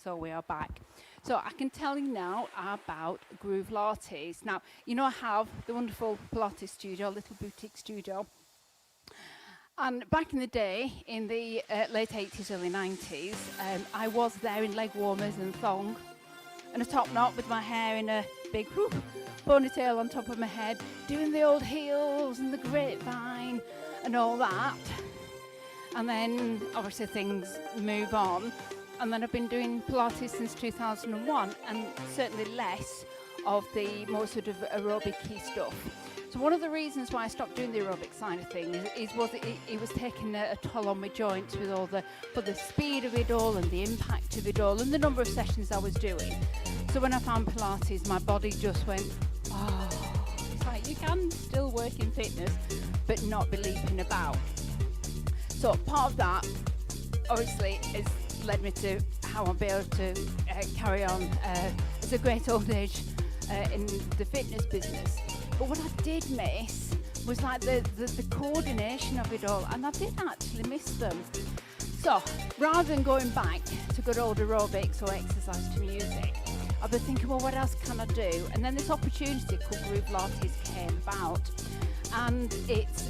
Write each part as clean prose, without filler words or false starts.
So we are back. So I can tell you now about Grooveltes. Now, you know I have the wonderful Pilates studio, little boutique studio. And back in the day, in the late 80s, early 90s, I was there in leg warmers and thong and a top knot with my hair in a big ponytail on top of my head, doing the old heels and the grapevine and all that. And then obviously things move on. And then I've been doing Pilates since 2001, and certainly less of the more sort of aerobic-y stuff. So one of the reasons why I stopped doing the aerobic side of things was it was taking a toll on my joints with all the speed of it all and the impact of it all and the number of sessions I was doing. So when I found Pilates, my body just went, oh, it's like you can still work in fitness, but not be leaping about. So part of that, obviously, is led me to how I'll be able to carry on as a great old age in the fitness business. But what I did miss was like the coordination of it all, and I did actually miss them. So rather than going back to good old aerobics or exercise to music, I've been thinking, well, what else can I do? And then this opportunity called Grooveltes came about. And it's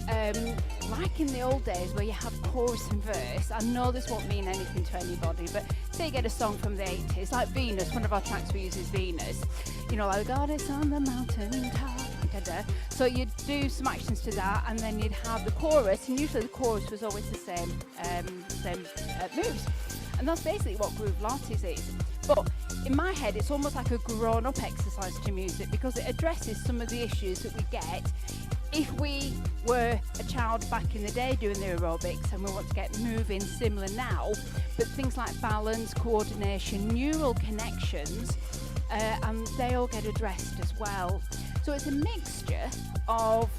like in the old days where you have chorus and verse. I know this won't mean anything to anybody, but say you get a song from the 80s, like Venus, one of our tracks we use is Venus. You know, like Goddess on the mountain top. Da-da. So you'd do some actions to that, and then you'd have the chorus, and usually the chorus was always the same moves. And that's basically what Grooveltes is. But in my head, it's almost like a grown-up exercise to music because it addresses some of the issues that we get if we were a child back in the day doing the aerobics and we want to get moving similar now, but things like balance, coordination, neural connections, and they all get addressed as well. So it's a mixture of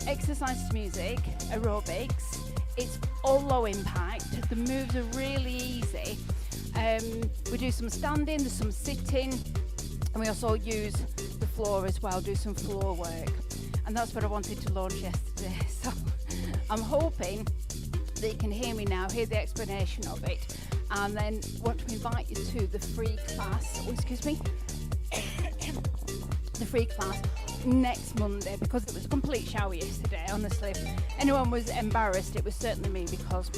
exercise to music, aerobics. It's all low impact. The moves are really easy. We do some standing, there's some sitting, and we also use the floor as well, do some floor work. And that's what I wanted to launch yesterday. So I'm hoping that you can hear me now, hear the explanation of it, and then want to invite you to the free class, the free class next Monday, because it was a complete shower yesterday, honestly. If anyone was embarrassed, it was certainly me, because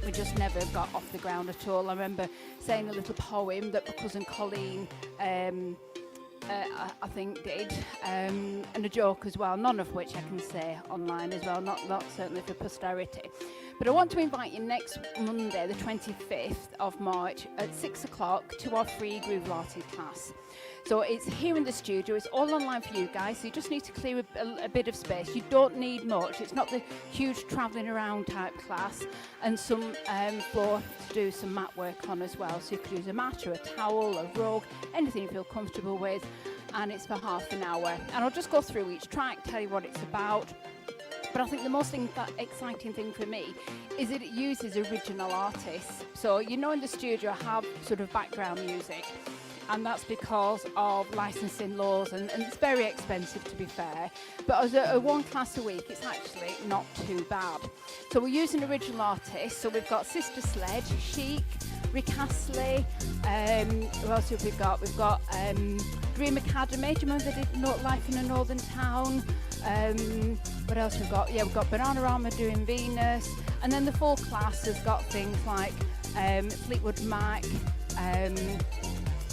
we just never got off the ground at all. I remember saying a little poem that my cousin Colleen I think did, and a joke as well, none of which I can say online as well, not certainly for posterity. But I want to invite you next Monday, the 25th of March at 6 o'clock to our free Grooveltes class. So it's here in the studio, it's all online for you guys, so you just need to clear a bit of space. You don't need much, it's not the huge travelling around type class, and some floor to do some mat work on as well. So you could use a mat or a towel, a rug, anything you feel comfortable with, and it's for half an hour. And I'll just go through each track, tell you what it's about. But I think the most exciting thing for me is that it uses original artists. So you know in the studio I have sort of background music, and that's because of licensing laws, and it's very expensive to be fair. But as a one class a week, it's actually not too bad. So we're using original artists, so we've got Sister Sledge, Chic, Rick Astley, who else have we got? We've got Dream Academy, do you remember they did Life in a Northern Town? What else we've got? Yeah, we've got Bananarama doing Venus, and then the full class has got things like Fleetwood Mac,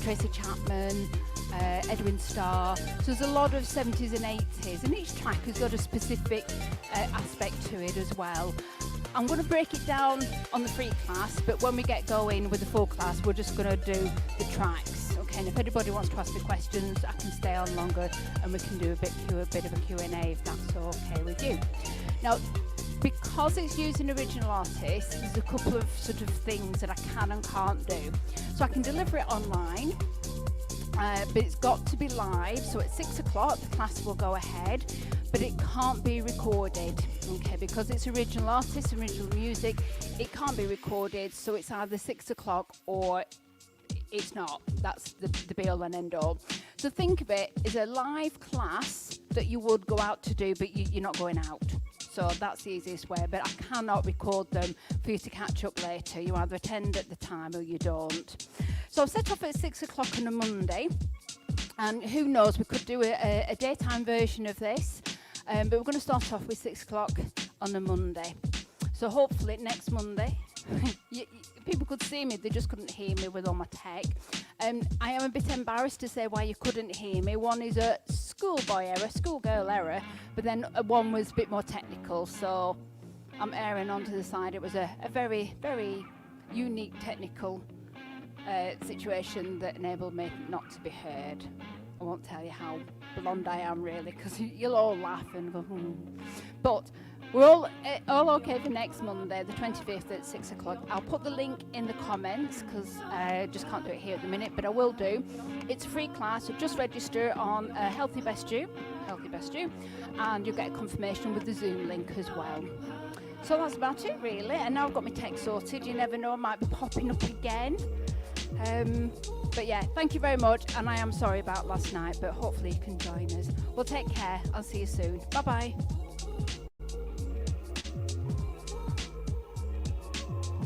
Tracy Chapman, Edwin Starr. So there's a lot of 70s and 80s, and each track has got a specific aspect to it as well. I'm going to break it down on the free class, but when we get going with the full class, we're just going to do the tracks. Okay, and if anybody wants to ask me questions, I can stay on longer and we can do a bit of a Q&A if that's okay with you. Now, because it's using original artists, there's a couple of sort of things that I can and can't do. So I can deliver it online, but it's got to be live. So at 6 o'clock, the class will go ahead, but it can't be recorded, okay? Because it's original artists, original music, it can't be recorded. So it's either 6 o'clock or it's not. That's the be all and end all. So think of it as a live class that you would go out to do, but you're not going out. So that's the easiest way, but I cannot record them for you to catch up later. You either attend at the time or you don't. So I've set off at 6 o'clock on a Monday, and who knows, we could do a daytime version of this, but we're going to start off with 6 o'clock on a Monday. So hopefully next Monday, people could see me, they just couldn't hear me with all my tech. I am a bit embarrassed to say why you couldn't hear me. One is a schoolboy error, schoolgirl error, but then one was a bit more technical, so I'm erring onto the side. It was a very, very unique technical situation that enabled me not to be heard. I won't tell you how blonde I am really, because you'll all laugh and go, But we're all okay for next Monday, the 25th at 6 o'clock. I'll put the link in the comments because I just can't do it here at the minute, but I will do. It's a free class, so just register on Healthy Best You, and you'll get a confirmation with the Zoom link as well. So that's about it really, and now I've got my tech sorted. You never know, I might be popping up again. But yeah, thank you very much, and I am sorry about last night, but hopefully you can join us. Well, take care. I'll see you soon. Bye bye.